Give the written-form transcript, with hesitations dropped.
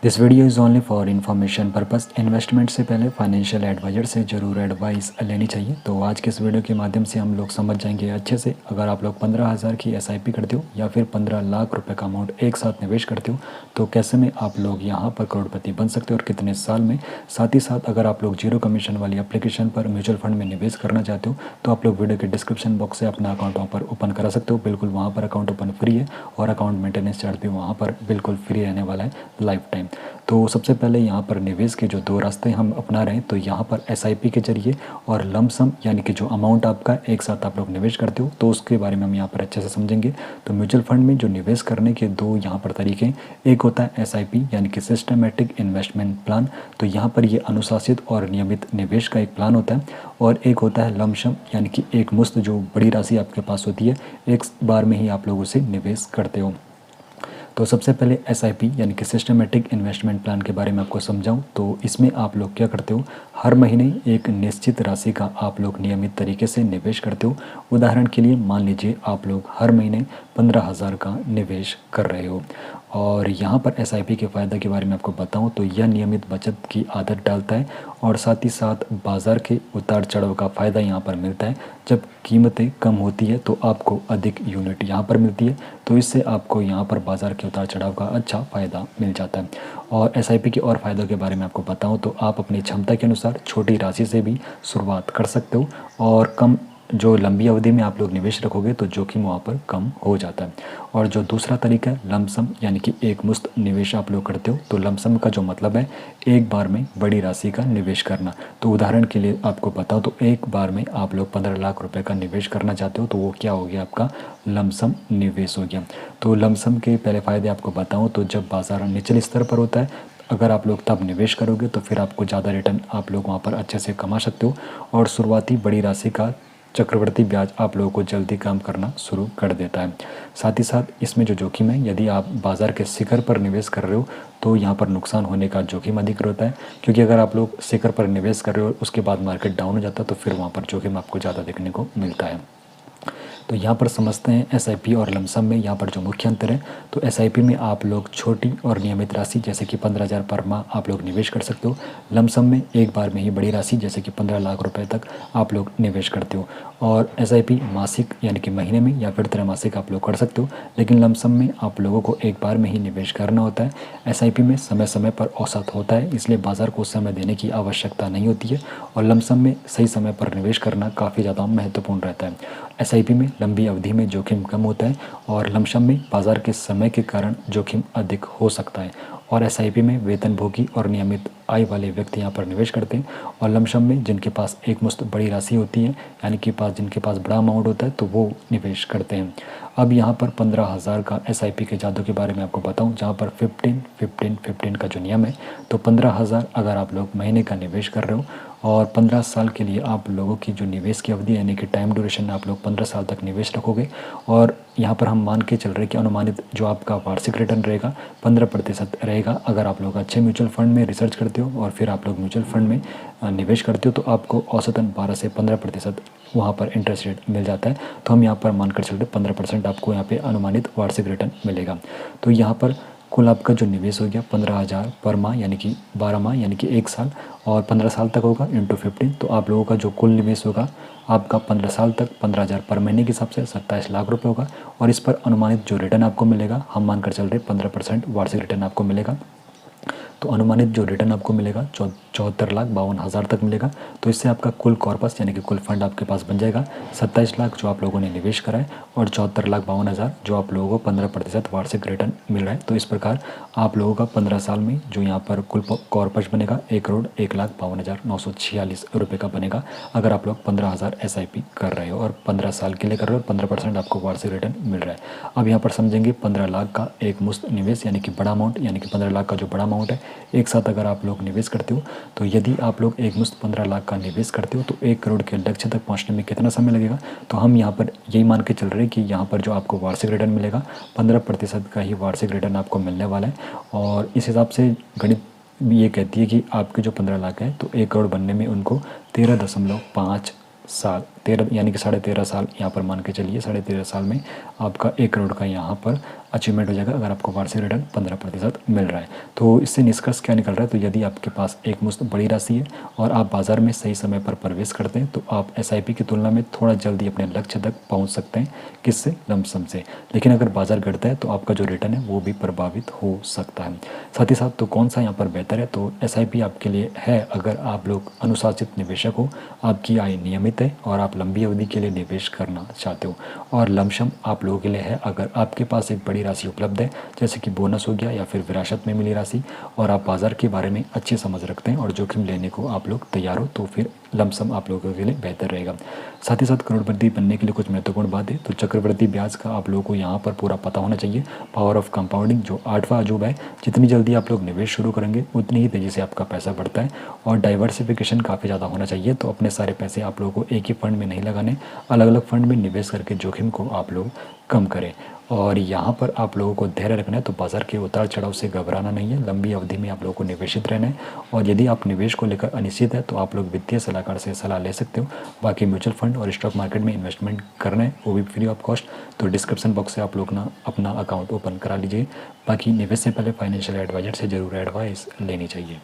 This video is only for information purpose. Investment से पहले financial adviser से ज़रूर एडवाइस लेनी चाहिए। तो आज के इस वीडियो के माध्यम से हम लोग समझ जाएंगे अच्छे से, अगर आप लोग 15,000 की एसआईपी करते हो या फिर 15 लाख रुपए का अमाउंट एक साथ निवेश करते हो तो कैसे में आप लोग यहाँ पर करोड़पति बन सकते हो और कितने साल में। साथ ही साथ अगर आप लोग जीरो कमीशन वाली एप्लीकेशन पर म्यूचुअल फंड में निवेश करना चाहते हो तो आप लोग वीडियो के डिस्क्रिप्शन बॉक्स से अपना अकाउंट वहाँ पर ओपन करा सकते हो। बिल्कुल वहाँ पर अकाउंट ओपन फ्री है और अकाउंट मेंटेनेंस चार्ज भी वहाँ पर बिल्कुल फ्री रहने वाला है लाइफ टाइम। तो सबसे पहले यहाँ पर निवेश के जो दो रास्ते हम अपना रहे हैं, तो यहाँ पर एसआईपी के जरिए और लमसम यानी कि जो अमाउंट आपका एक साथ आप लोग निवेश करते हो तो उसके बारे में हम यहाँ पर अच्छे से समझेंगे। तो म्यूचुअल फंड में जो निवेश करने के दो यहाँ पर तरीके हैं, एक होता है एसआईपी यानी कि सिस्टमेटिक इन्वेस्टमेंट प्लान। तो यहाँ पर ये अनुशासित और नियमित निवेश का एक प्लान होता है, और एक होता है लमसम यानी कि एक मुश्त जो बड़ी राशि आपके पास होती है, एक बार में ही आप लोग उसे निवेश करते हो। तो सबसे पहले एसआईपी यानी कि सिस्टमेटिक इन्वेस्टमेंट प्लान के बारे में आपको समझाऊं तो इसमें आप लोग क्या करते हो, हर महीने एक निश्चित राशि का आप लोग नियमित तरीके से निवेश करते हो। उदाहरण के लिए मान लीजिए आप लोग हर महीने 15,000 का निवेश कर रहे हो, और यहाँ पर एसआईपी के फ़ायदे के बारे में आपको बताऊँ तो यह नियमित बचत की आदत डालता है, और साथ ही साथ बाज़ार के उतार चढ़ाव का फ़ायदा यहाँ पर मिलता है। जब कीमतें कम होती है तो आपको अधिक यूनिट यहाँ पर मिलती है, तो इससे आपको यहाँ पर बाज़ार के उतार चढ़ाव का अच्छा फ़ायदा मिल जाता है। और एसआईपी के और फ़ायदों के बारे में आपको बताऊँ तो आप अपनी क्षमता के अनुसार छोटी राशि से भी शुरुआत कर सकते हो, और कम जो लंबी अवधि में आप लोग निवेश रखोगे तो जोखिम वहाँ पर कम हो जाता है। और जो दूसरा तरीका है लमसम यानी कि एक मुश्त निवेश आप लोग करते हो, तो लमसम का जो मतलब है एक बार में बड़ी राशि का निवेश करना। तो उदाहरण के लिए आपको बताओ तो एक बार में आप लोग 15 लाख रुपए का निवेश करना चाहते हो, तो वो क्या हो गया, आपका लमसम निवेश हो गया। तो लमसम के पहले फ़ायदे आपको बताऊँ तो जब बाज़ार निचले स्तर पर होता है, अगर आप लोग तब निवेश करोगे तो फिर आपको ज़्यादा रिटर्न आप लोग वहाँ पर अच्छे से कमा सकते हो, और शुरुआती बड़ी राशि का चक्रवृद्धि ब्याज आप लोगों को जल्दी काम करना शुरू कर देता है। साथ ही साथ इसमें जो जोखिम है, यदि आप बाज़ार के शिखर पर निवेश कर रहे हो तो यहाँ पर नुकसान होने का जोखिम अधिक रहता है, क्योंकि अगर आप लोग शिखर पर निवेश कर रहे हो उसके बाद मार्केट डाउन हो जाता है तो फिर वहाँ पर जोखिम आपको ज़्यादा देखने को मिलता है। तो यहाँ पर समझते हैं एसआईपी और लमसम में यहाँ पर जो मुख्य अंतर है। तो एसआईपी में आप लोग छोटी और नियमित राशि जैसे कि 15,000 पर माह आप लोग निवेश कर सकते हो। लमसम में एक बार में ही बड़ी राशि जैसे कि 15 लाख रुपए तक आप लोग निवेश करते हो। और एसआईपी मासिक यानी कि महीने में या फिर त्रैमासिक आप लोग कर सकते हो, लेकिन लमसम में आप लोगों को एक बार में ही निवेश करना होता है। एसआईपी में समय समय पर औसत होता है, इसलिए बाज़ार को समय देने की आवश्यकता नहीं होती है, और लमसम में सही समय पर निवेश करना काफ़ी ज़्यादा महत्वपूर्ण रहता है। एसआईपी में लंबी अवधि में जोखिम कम होता है, और लमसम में बाज़ार के समय के कारण जोखिम अधिक हो सकता है। और एसआईपी में वेतनभोगी और नियमित आय वाले व्यक्ति यहाँ पर निवेश करते हैं, और लमसम में जिनके पास एक मुश्त बड़ी राशि होती है यानी कि जिनके पास बड़ा अमाउंट होता है तो वो निवेश करते हैं। अब यहाँ पर 15,000 का एसआईपी के जादू के बारे में आपको बताऊँ, जहाँ पर 15-15-15 का जो नियम है, तो 15,000 अगर आप लोग महीने का निवेश कर रहे हो और 15 साल के लिए आप लोगों की जो निवेश की अवधि यानी कि टाइम ड्यूरेशन आप लोग 15 साल तक निवेश रखोगे, और यहाँ पर हम मान के चल रहे हैं कि अनुमानित जो आपका वार्षिक रिटर्न रहेगा 15% रहेगा। अगर आप लोग अच्छे म्यूचुअल फंड में रिसर्च करते हो और फिर आप लोग म्यूचुअल फंड में निवेश करते हो तो आपको औसतन 12 से 15% वहाँ पर इंटरेस्ट रेट मिल जाता है। तो हम यहाँ पर मानकर चल रहे 15% आपको यहाँ पे अनुमानित वार्षिक रिटर्न मिलेगा। तो यहाँ पर कुल आपका जो निवेश हो गया 15,000 पर माह यानी कि 12 माह यानी कि एक साल, और 15 साल तक होगा इंटू 15, तो आप लोगों का जो कुल निवेश होगा आपका 15 साल तक 15,000 पर महीने के हिसाब से 27 लाख रुपए होगा। और इस पर अनुमानित जो रिटर्न आपको मिलेगा, हम मानकर चल रहे 15% वार्षिक रिटर्न आपको मिलेगा, तो अनुमानित जो रिटर्न आपको मिलेगा 74,52,000 तक मिलेगा। तो इससे आपका कुल कॉर्पस यानी कि कुल फंड आपके पास बन जाएगा 27 लाख जो आप लोगों ने निवेश करा है, और 74,52,000 जो आप लोगों को 15% वार्षिक रिटर्न मिल रहा है। तो इस प्रकार आप लोगों का 15 साल में जो यहाँ पर कुल कॉर्पस बनेगा 1,01,52,946 रुपये का बनेगा, अगर आप लोग 15,000 एसआईपी कर रहे हो और 15 साल के लिए कर रहे हो, 15% आपको वार्षिक रिटर्न मिल रहा है। अब यहाँ पर समझेंगे 15 लाख का एक मुश्त निवेश यानी कि बड़ा अमाउंट, यानी कि 15 लाख का जो बड़ा अमाउंट है एक साथ अगर आप लोग निवेश करते हो, तो यदि आप लोग एक मुश्त 15 लाख का निवेश करते हो तो 1 करोड़ के लक्ष्य तक पहुंचने में कितना समय लगेगा। तो हम यहाँ पर यही मान के चल रहे हैं कि यहाँ पर जो आपको वार्षिक रिटर्न मिलेगा 15% का ही वार्षिक रिटर्न आपको मिलने वाला है। और इस हिसाब से गणित भी ये कहती है कि आपके जो 15 लाख है तो 1 करोड़ बनने में उनको 13.5 साल 13 यानी कि 13.5 साल यहाँ पर मान के चलिए, 13.5 साल में आपका 1 करोड़ का यहाँ पर अचीवमेंट हो जाएगा अगर आपको वार्षिक रिटर्न 15% मिल रहा है। तो इससे निष्कर्ष क्या निकल रहा है, तो यदि आपके पास एक मुश्त बड़ी राशि है और आप बाज़ार में सही समय पर प्रवेश करते हैं तो आप SIP की तुलना में थोड़ा जल्दी अपने लक्ष्य तक पहुंच सकते हैं। किससे? लमसम से। लेकिन अगर बाज़ार गिरता है तो आपका जो रिटर्न है वो भी प्रभावित हो सकता है। साथ ही साथ तो कौन सा यहाँ पर बेहतर है, तो SIP आपके लिए है अगर आप लोग अनुशासित निवेशक हो, आपकी आय नियमित है और आप लंबी अवधि के लिए निवेश करना चाहते हो। और लमसम आप लोगों के लिए है अगर आपके पास एक बड़ी राशि उपलब्ध है, जैसे कि बोनस हो गया या फिर विरासत में मिली राशि, और आप बाज़ार के बारे में अच्छी समझ रखते हैं और जोखिम लेने को आप लोग तैयार हो, तो फिर लमसम आप लोगों के लिए बेहतर रहेगा। साथ ही साथ करोड़पति बनने के लिए कुछ महत्वपूर्ण बात है, तो चक्रवृद्धि ब्याज का आप लोगों को यहाँ पर पूरा पता होना चाहिए। पावर ऑफ कंपाउंडिंग जो 8वां अजूबा है, जितनी जल्दी आप लोग निवेश शुरू करेंगे उतनी ही तेज़ी से आपका पैसा बढ़ता है। और डाइवर्सिफिकेशन काफ़ी ज़्यादा होना चाहिए, तो अपने सारे पैसे आप लोगों को एक ही फंड में नहीं लगाने, अलग अलग फंड में निवेश करके जोखिम को आप लोग कम करें। और यहाँ पर आप लोगों को धैर्य रखना है, तो बाज़ार के उतार चढ़ाव से घबराना नहीं है, लंबी अवधि में आप लोगों को निवेशित रहना है। और यदि आप निवेश को लेकर अनिश्चित है तो आप लोग वित्तीय सलाहकार से सलाह ले सकते हो। बाकी म्यूचुअल फंड और स्टॉक मार्केट में इन्वेस्टमेंट करना है, वो भी फ्री ऑफ कॉस्ट, तो डिस्क्रिप्शन बॉक्स से आप लोग ना अपना अकाउंट ओपन करा लीजिए। बाकी निवेश से पहले फाइनेंशियल एडवाइजर से ज़रूर एडवाइस लेनी चाहिए।